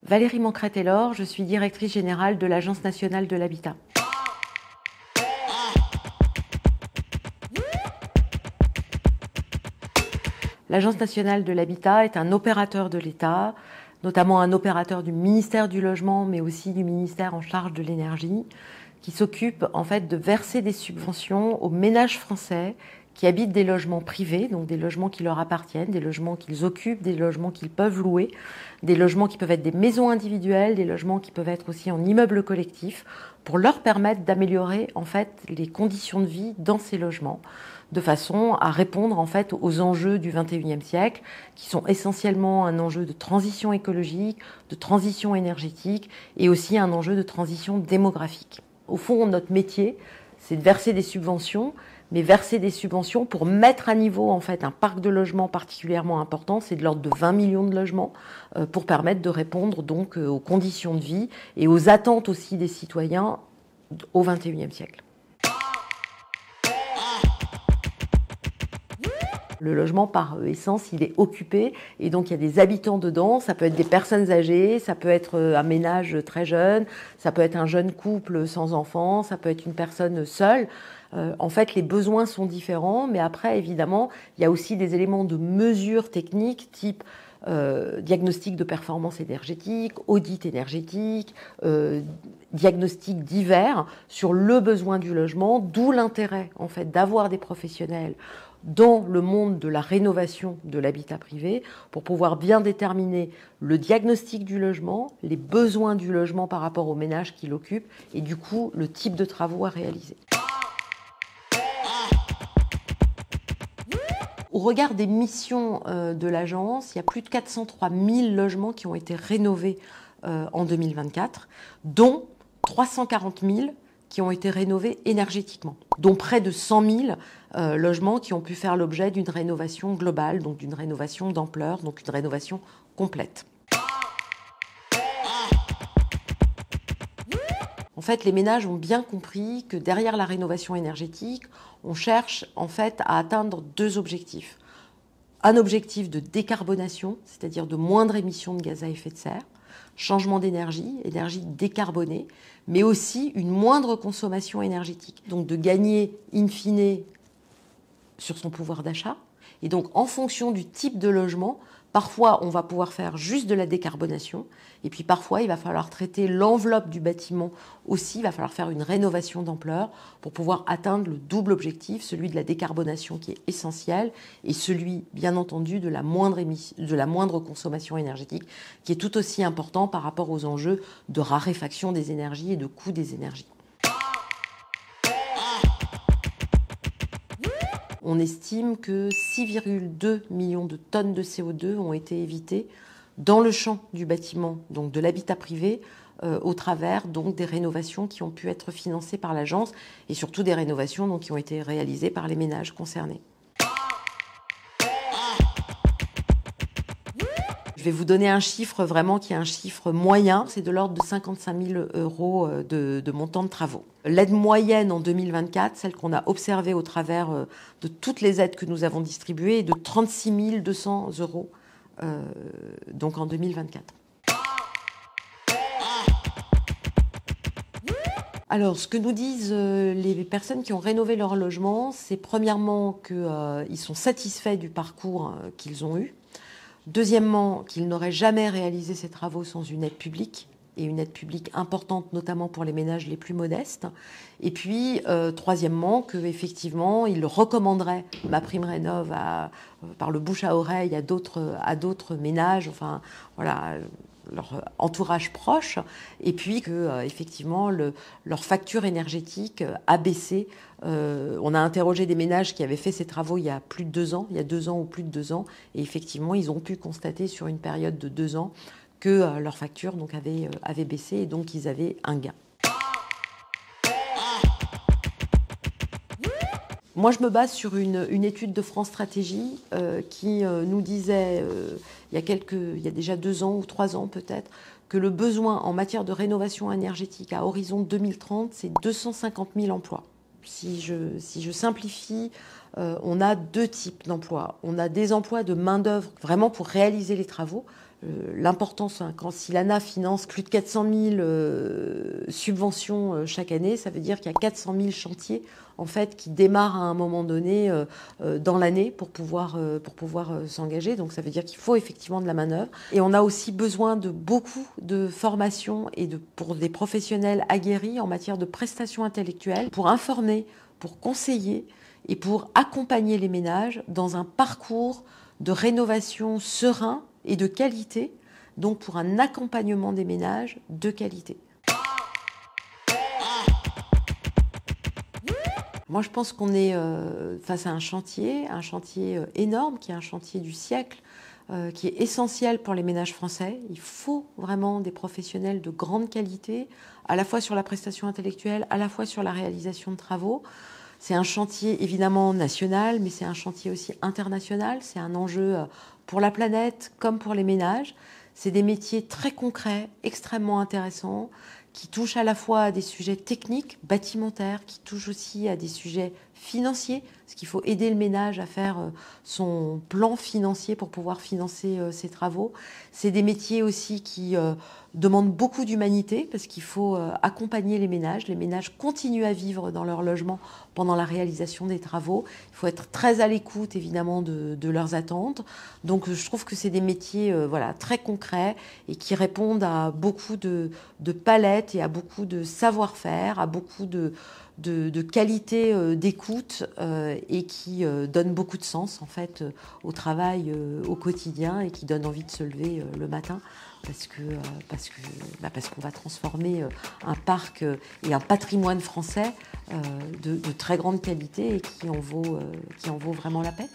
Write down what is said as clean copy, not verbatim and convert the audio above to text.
Valérie Mancret-Taylor, je suis directrice générale de l'Agence nationale de l'habitat. L'Agence nationale de l'habitat est un opérateur de l'État, notamment un opérateur du ministère du Logement, mais aussi du ministère en charge de l'énergie, qui s'occupe en fait de verser des subventions aux ménages français qui habitent des logements privés, donc des logements qui leur appartiennent, des logements qu'ils occupent, des logements qu'ils peuvent louer, des logements qui peuvent être des maisons individuelles, des logements qui peuvent être aussi en immeubles collectifs, pour leur permettre d'améliorer en fait les conditions de vie dans ces logements, de façon à répondre en fait aux enjeux du XXIe siècle, qui sont essentiellement un enjeu de transition écologique, de transition énergétique et aussi un enjeu de transition démographique. Au fond, notre métier, c'est de verser des subventions, mais verser des subventions pour mettre à niveau en fait un parc de logements particulièrement important, c'est de l'ordre de 20 millions de logements, pour permettre de répondre donc aux conditions de vie et aux attentes aussi des citoyens au XXIe siècle. Le logement, par essence, il est occupé et donc il y a des habitants dedans. Ça peut être des personnes âgées, ça peut être un ménage très jeune, ça peut être un jeune couple sans enfants, ça peut être une personne seule. En fait, les besoins sont différents, mais après, évidemment, il y a aussi des éléments de mesure technique type diagnostic de performance énergétique, audit énergétique, diagnostic divers sur le besoin du logement, d'où l'intérêt en fait d'avoir des professionnels dans le monde de la rénovation de l'habitat privé pour pouvoir bien déterminer le diagnostic du logement, les besoins du logement par rapport aux ménages qui l'occupent et du coup le type de travaux à réaliser. Au regard des missions de l'agence, il y a plus de 403 000 logements qui ont été rénovés en 2024, dont 340 000 qui ont été rénovés énergétiquement, dont près de 100 000 logements qui ont pu faire l'objet d'une rénovation globale, donc d'une rénovation d'ampleur, donc une rénovation complète. En fait, les ménages ont bien compris que derrière la rénovation énergétique, on cherche en fait à atteindre deux objectifs. Un objectif de décarbonation, c'est-à-dire de moindre émission de gaz à effet de serre, changement d'énergie, énergie décarbonée, mais aussi une moindre consommation énergétique. Donc de gagner in fine sur son pouvoir d'achat. Et donc en fonction du type de logement, parfois on va pouvoir faire juste de la décarbonation, et puis parfois il va falloir traiter l'enveloppe du bâtiment aussi, il va falloir faire une rénovation d'ampleur pour pouvoir atteindre le double objectif, celui de la décarbonation qui est essentiel, et celui bien entendu de la moindre consommation énergétique qui est tout aussi important par rapport aux enjeux de raréfaction des énergies et de coût des énergies. On estime que 6,2 millions de tonnes de CO2 ont été évitées dans le champ du bâtiment, donc de l'habitat privé, au travers donc des rénovations qui ont pu être financées par l'agence et surtout des rénovations donc, qui ont été réalisées par les ménages concernés. Je vais vous donner un chiffre vraiment qui est un chiffre moyen, c'est de l'ordre de 55 000 euros de montant de travaux. L'aide moyenne en 2024, celle qu'on a observée au travers de toutes les aides que nous avons distribuées, est de 36 200 euros donc en 2024. Alors, ce que nous disent les personnes qui ont rénové leur logement, c'est premièrement qu'ils sont satisfaits du parcours qu'ils ont eu. Deuxièmement, qu'ils n'auraient jamais réalisé ces travaux sans une aide publique, et une aide publique importante, notamment pour les ménages les plus modestes. Et puis, troisièmement, qu'effectivement, ils recommanderaient MaPrimeRénov' par le bouche à oreille à d'autres ménages, enfin, voilà, leur entourage proche, et puis que effectivement leur facture énergétique a baissé. On a interrogé des ménages qui avaient fait ces travaux il y a plus de 2 ans, il y a 2 ans ou plus de 2 ans, et effectivement ils ont pu constater sur une période de 2 ans que leur facture donc avait baissé et donc ils avaient un gain. Moi, je me base sur une étude de France Stratégie qui nous disait, il y a déjà 2 ans ou 3 ans peut-être, que le besoin en matière de rénovation énergétique à horizon 2030, c'est 250 000 emplois. Si je simplifie, on a 2 types d'emplois. On a des emplois de main-d'œuvre vraiment pour réaliser les travaux. l'importance, hein, si l'ANA finance plus de 400 000 subventions chaque année, ça veut dire qu'il y a 400 000 chantiers en fait, qui démarrent à un moment donné dans l'année pour pouvoir s'engager. Donc ça veut dire qu'il faut effectivement de la manœuvre. Et on a aussi besoin de beaucoup de formation et pour des professionnels aguerris en matière de prestations intellectuelles, pour informer, pour conseiller et pour accompagner les ménages dans un parcours de rénovation serein et de qualité, donc pour un accompagnement des ménages de qualité. Moi, je pense qu'on est face à un chantier énorme, qui est un chantier du siècle, qui est essentiel pour les ménages français. Il faut vraiment des professionnels de grande qualité, à la fois sur la prestation intellectuelle, à la fois sur la réalisation de travaux. C'est un chantier évidemment national, mais c'est un chantier aussi international. C'est un enjeu pour la planète comme pour les ménages. C'est des métiers très concrets, extrêmement intéressants, qui touchent à la fois à des sujets techniques, bâtimentaires, qui touchent aussi à des sujets financiers, parce qu'il faut aider le ménage à faire son plan financier pour pouvoir financer ses travaux. C'est des métiers aussi qui demandent beaucoup d'humanité, parce qu'il faut accompagner les ménages. Les ménages continuent à vivre dans leur logement pendant la réalisation des travaux. Il faut être très à l'écoute, évidemment, de leurs attentes. Donc, je trouve que c'est des métiers très concrets et qui répondent à beaucoup de palettes et à beaucoup de savoir-faire, à beaucoup de qualité d'écoute et qui donne beaucoup de sens en fait au travail au quotidien et qui donne envie de se lever le matin parce qu'on va transformer un parc et un patrimoine français de très grande qualité et qui en vaut vraiment la peine.